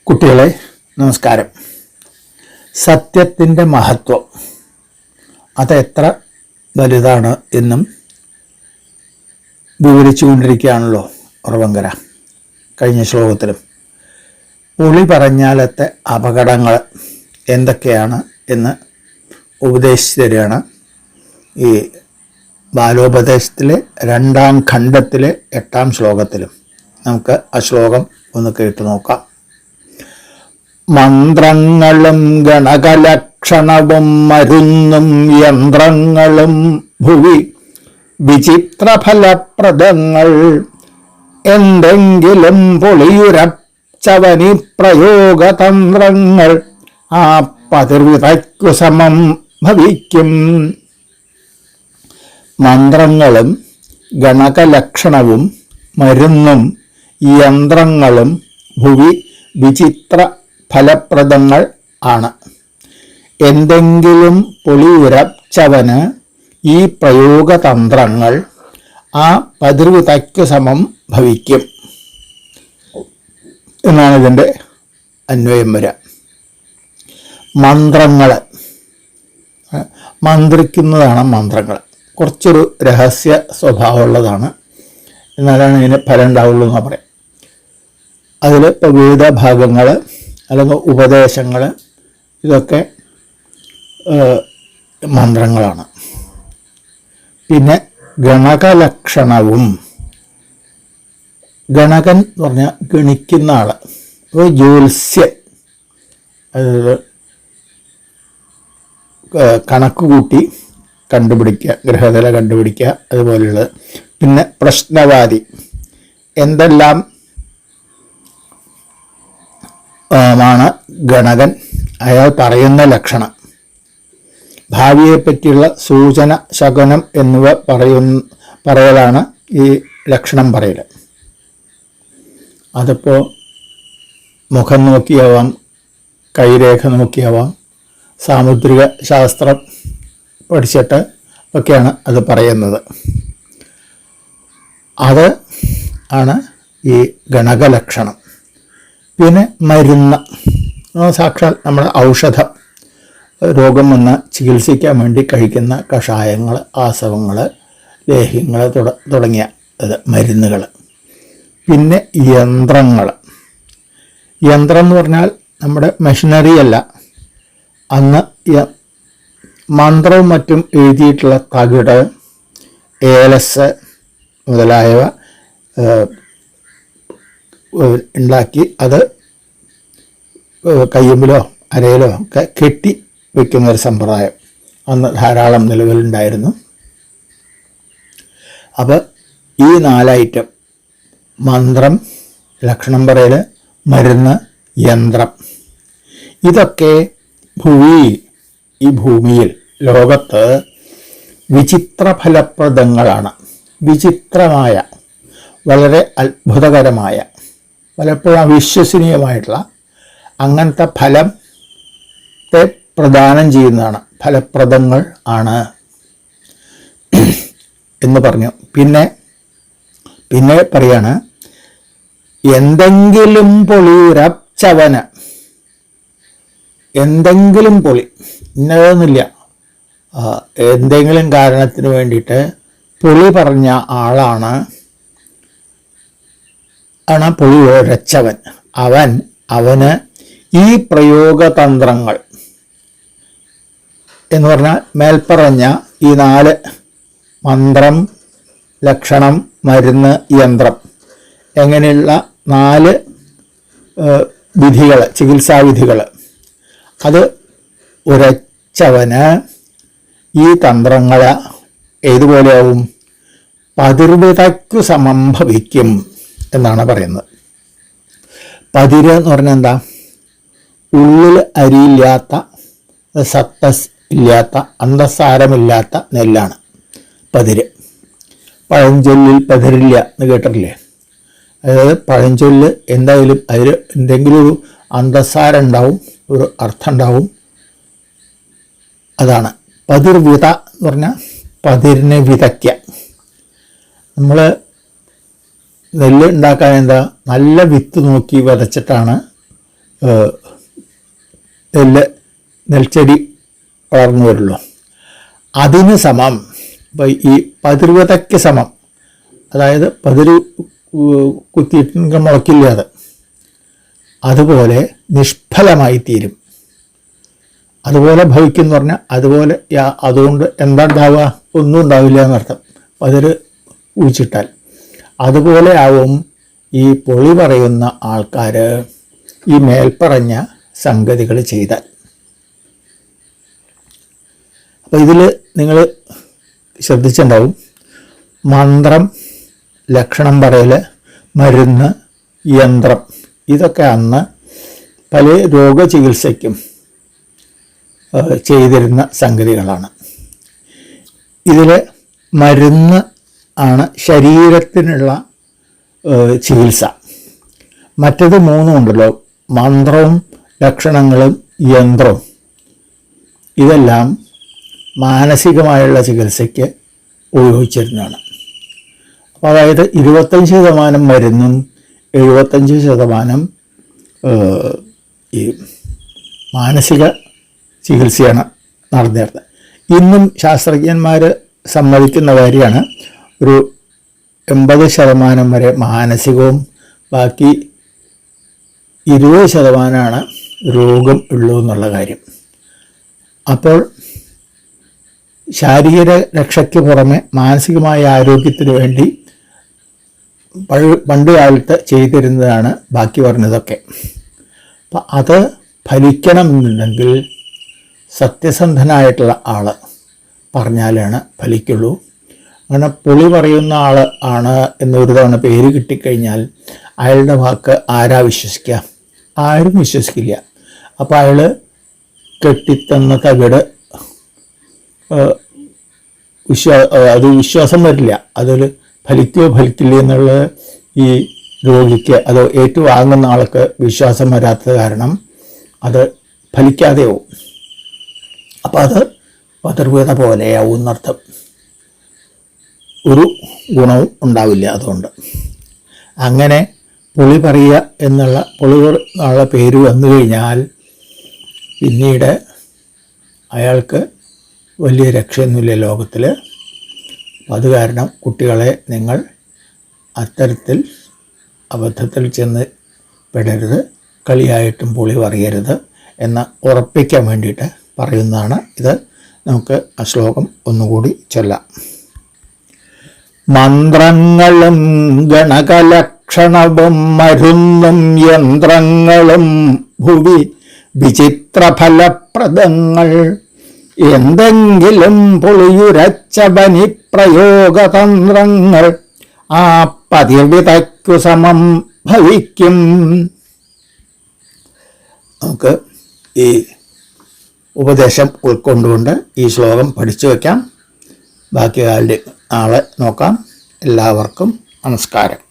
കുട്ടികളെ നമസ്കാരം. സത്യത്തിൻ്റെ മഹത്വം അതെത്ര വലുതാണ് എന്നും വിവരിച്ചുകൊണ്ടിരിക്കുകയാണല്ലോ ഉറവങ്കര കഴിഞ്ഞ ശ്ലോകത്തിലും. പുളി പറഞ്ഞാലത്തെ അപകടങ്ങൾ എന്തൊക്കെയാണ് എന്ന് ഉപദേശിച്ചു തരികയാണ്. ഈ ബാലോപദേശത്തിലെ 2-ാം ഖണ്ഡത്തിലെ 8-ാം ശ്ലോകത്തിലും. നമുക്ക് ആ ശ്ലോകം ഒന്ന് കേട്ടു നോക്കാം. മന്ത്രങ്ങളും ഗണകലക്ഷണവും മരുന്നും യന്ത്രങ്ങളും ഭുവി വിചിത്രഫലപ്രദങ്ങൾ എന്തെങ്കിലും പൊളിയുരച്ചവനി പ്രയോഗതന്ത്രങ്ങൾ ആ പതിർവിതയ്ക്കു സമം ഭവിക്കും. മന്ത്രങ്ങളും ഗണകലക്ഷണവും മരുന്നും യന്ത്രങ്ങളും ഭുവി വിചിത്ര ഫലപ്രദങ്ങൾ ആണ്. എന്തെങ്കിലും പൊളിയുരച്ചവന് ഈ പ്രയോഗതന്ത്രങ്ങൾ ആ പതിർവിതയ്ക്കു സമം ഭവിക്കും എന്നാണ് ഇതിൻ്റെ അന്വയം വരിക. മന്ത്രങ്ങൾ, മന്ത്രിക്കുന്നതാണ് മന്ത്രങ്ങൾ. കുറച്ചൊരു രഹസ്യ സ്വഭാവമുള്ളതാണ്, എന്നാലാണ് ഇതിന് ഫലം ഉണ്ടാവുള്ളൂ എന്ന് പറയാം. അതിൽ ഇപ്പോൾ വിവിധ ഭാഗങ്ങൾ അല്ലെങ്കിൽ ഉപദേശങ്ങൾ ഇതൊക്കെ മന്ത്രങ്ങളാണ്. പിന്നെ ഗണകലക്ഷണവും, ഗണകൻ എന്ന് പറഞ്ഞാൽ ഗണിക്കുന്ന ആൾ, ഒരു ജ്യോത്സ്യൻ, അതായത് കണക്ക് കൂട്ടി കണ്ടുപിടിക്കുക, ഗ്രഹനില കണ്ടുപിടിക്കുക, അതുപോലെയുള്ളത്. പിന്നെ പ്രശ്നവാദി, എന്തെല്ലാം ാണ് ഗണകൻ, അയാൾ പറയുന്ന ലക്ഷണം, ഭാവിയെപ്പറ്റിയുള്ള സൂചന, ശകുനം എന്നിവ പറയലാണ് ഈ ലക്ഷണം പറയൽ. അതിപ്പോൾ മുഖം നോക്കിയാവാം, കൈരേഖ നോക്കിയാവാം, സാമുദ്രിക ശാസ്ത്രം പഠിച്ചിട്ട് ഒക്കെയാണ് അത് പറയുന്നത്. അത് ആണ് ഈ ഗണകലക്ഷണം. പിന്നെ മരുന്ന്, സാക്ഷാൽ നമ്മുടെ ഔഷധം, രോഗം വന്ന് ചികിത്സിക്കാൻ വേണ്ടി കഴിക്കുന്ന കഷായങ്ങൾ, ആസവങ്ങൾ, ലേഹ്യങ്ങൾ തുടങ്ങിയ മരുന്നുകൾ. പിന്നെ യന്ത്രങ്ങൾ. യന്ത്രം എന്ന് പറഞ്ഞാൽ നമ്മുടെ മെഷീനറി അല്ല, അന്ന് മന്ത്രവും മറ്റും എഴുതിയിട്ടുള്ള തകിട്, ഏലസ് മുതലായവ ഉണ്ടാക്കി അത് കയ്യുമ്പിലോ അരയിലോ ഒക്കെ കെട്ടി വയ്ക്കുന്നൊരു സമ്പ്രദായം അന്ന് ധാരാളം നിലവിലുണ്ടായിരുന്നു. അപ്പോൾ ഈ 4 ഐറ്റം, മന്ത്രം, ലക്ഷണം പറയൽ, മരുന്ന്, യന്ത്രം, ഇതൊക്കെ ഈ ഭൂമിയിൽ, ലോകത്ത് വിചിത്ര ഫലപ്രദങ്ങളാണ്. വിചിത്രമായ, വളരെ അത്ഭുതകരമായ, പലപ്പോഴും അവിശ്വസനീയമായിട്ടുള്ള അങ്ങനത്തെ ഫലത്തെ പ്രദാനം ചെയ്യുന്നതാണ്, ഫലപ്രദങ്ങൾ ആണ് എന്ന് പറഞ്ഞു. പിന്നെ പറയാണ്, എന്തെങ്കിലും പൊളിയുരച്ചവന്, എന്തെങ്കിലും പൊളി, ഇന്നതൊന്നുമില്ല, എന്തെങ്കിലും കാരണത്തിന് വേണ്ടിയിട്ട് പൊളി പറഞ്ഞ ആളാണ് പൊളി ഉരച്ചവൻ. അവന് ഈ പ്രയോഗതന്ത്രങ്ങൾ എന്ന് പറഞ്ഞാൽ മേൽപ്പറഞ്ഞ ഈ 4 മന്ത്രം, ലക്ഷണം, മരുന്ന്, യന്ത്രം എങ്ങനെയുള്ള 4 വിധികൾ, ചികിത്സാവിധികൾ, അത് ഉരച്ചവന് ഈ തന്ത്രങ്ങൾ ഏതുപോലെയാവും? പതിർവിതയ്ക്കു സമം ഭവിക്കും എന്നാണ് പറയുന്നത്. പതിര് എന്ന് പറഞ്ഞാൽ എന്താ? ഉള്ളിൽ അരിയില്ലാത്ത, സത്തസ് ഇല്ലാത്ത, അന്തസാരമില്ലാത്ത നെല്ലാണ് പതിര്. പഴഞ്ചൊല്ലിൽ പതിരില്ല എന്ന് കേട്ടിട്ടില്ലേ? അതായത് പഴഞ്ചൊല്ല് എന്തായാലും അതിൽ എന്തെങ്കിലും ഒരു അന്തസാരം ഉണ്ടാവും, ഒരു അർത്ഥം ഉണ്ടാവും. അതാണ് പതിർവിത എന്ന് പറഞ്ഞാൽ പതിരിനെ വിതയ്ക്കുക. നമ്മൾ നെല്ല് ഉണ്ടാക്കാൻ എന്താ, നല്ല വിത്ത് നോക്കി വിതച്ചിട്ടാണ് നെൽച്ചെടി വളർന്നു വരുള്ളൂ. അതിന് സമം ഇപ്പം ഈ പതിർവതയ്ക്ക് സമം, അതായത് പതിര് കുത്തിയിട്ട് മുളക്കില്ല, അതുപോലെ നിഷ്ഫലമായി തീരും. അതുപോലെ ഭവിക്കുമെന്ന് പറഞ്ഞാൽ അതുപോലെ അതുകൊണ്ട് എന്താ ഉണ്ടാവുക? ഒന്നും ഉണ്ടാവില്ല എന്നർത്ഥം. പതിര് കുഴിച്ചിട്ടാൽ അതുപോലെ ആവും ഈ പൊളി പറയുന്ന ആൾക്കാർ ഈ മേൽപ്പറഞ്ഞ സംഗതികൾ ചെയ്താൽ. അപ്പോൾ ഇതിൽ നിങ്ങൾ ശ്രദ്ധിച്ചിട്ടുണ്ടാവും, മന്ത്രം, ലക്ഷണം പറയൽ, മരുന്ന്, യന്ത്രം, ഇതൊക്കെ അന്ന് പല രോഗചികിത്സയ്ക്കും ചെയ്തിരുന്ന സംഗതികളാണ്. ഇതിൽ മരുന്ന് ആണ് ശരീരത്തിനുള്ള ചികിത്സ. മറ്റത് മൂന്നും ഉണ്ടല്ലോ, മന്ത്രവും ലക്ഷണങ്ങളും യന്ത്രവും, ഇതെല്ലാം മാനസികമായുള്ള ചികിത്സയ്ക്ക് ഉപയോഗിച്ചിരുന്നതാണ്. അപ്പോൾ അതായത് 25% മരുന്നും 75% ഈ മാനസിക ചികിത്സയാണ് നടന്നിരുന്നത്. ഇന്നും ശാസ്ത്രജ്ഞന്മാർ സമ്മതിക്കുന്ന കാര്യമാണ്, ഒരു 80% വരെ മാനസികവും ബാക്കി 20% രോഗം ഉള്ളൂ എന്നുള്ള കാര്യം. അപ്പോൾ ശാരീരിക രക്ഷയ്ക്ക് പുറമെ മാനസികമായ ആരോഗ്യത്തിന് വേണ്ടി പണ്ട് കാലത്ത് ചെയ്തിരുന്നതാണ് ബാക്കി പറഞ്ഞതൊക്കെ. അപ്പം അത് ഫലിക്കണം എന്നുണ്ടെങ്കിൽ സത്യസന്ധനായിട്ടുള്ള ആൾ പറഞ്ഞാലാണ് ഫലിക്കുള്ളൂ. അങ്ങനെ പൊളി പറയുന്ന ആൾ ആണ് എന്നൊരു തവണ പേര് കിട്ടിക്കഴിഞ്ഞാൽ അയാളുടെ വാക്ക് ആരാ വിശ്വസിക്കുക? ആരും വിശ്വസിക്കില്ല. അപ്പോൾ അയാൾ കെട്ടിത്തന്ന തകിട് അത് വിശ്വാസം വരില്ല. അതിൽ ഫലിക്കുകയോ ഫലിക്കില്ല എന്നുള്ളത് ഈ രോഗിക്ക്, അത് ഏറ്റുവാങ്ങുന്ന ആൾക്ക് വിശ്വാസം വരാത്തത് കാരണം അത് ഫലിക്കാതെയാവും. അപ്പം അത് പതിർവ്വത പോലെയാവും എന്നർത്ഥം. ഒരു ഗുണവും ഉണ്ടാവില്ല. അതുകൊണ്ട് അങ്ങനെ പൊളി പറയുക എന്നുള്ള പേര് വന്നു കഴിഞ്ഞാൽ പിന്നീട് അയാൾക്ക് വലിയ രക്ഷയൊന്നുമില്ല ലോകത്തിൽ. അത് കാരണം കുട്ടികളെ നിങ്ങൾ അത്തരത്തിൽ അബദ്ധത്തിൽ ചെന്ന് പെടരുത്, കളിയായിട്ടും പൊളി പറയരുത് എന്ന് ഉറപ്പിക്കാൻ വേണ്ടിയിട്ട് പറയുന്നതാണ് ഇത്. നമുക്ക് ആ ശ്ലോകം ഒന്നുകൂടി ചൊല്ലാം. മന്ത്രങ്ങളും ഗണകലക്ഷണവും മരുന്നും യന്ത്രങ്ങളും ഭുവി വിചിത്രഫലപ്രദങ്ങൾ, എന്തെങ്കിലും പൊളിയുരച്ച ബനിപ്രയോഗതന്ത്രങ്ങൾ ആ പതിർവിതയ്ക്കു സമം ഭവിക്കും. നമുക്ക് ഈ ഉപദേശം ഉൾക്കൊണ്ടുകൊണ്ട് ഈ ശ്ലോകം പഠിച്ചു വയ്ക്കാം. ബാക്കി നാളെ നോക്കാം. എല്ലാവർക്കും നമസ്കാരം.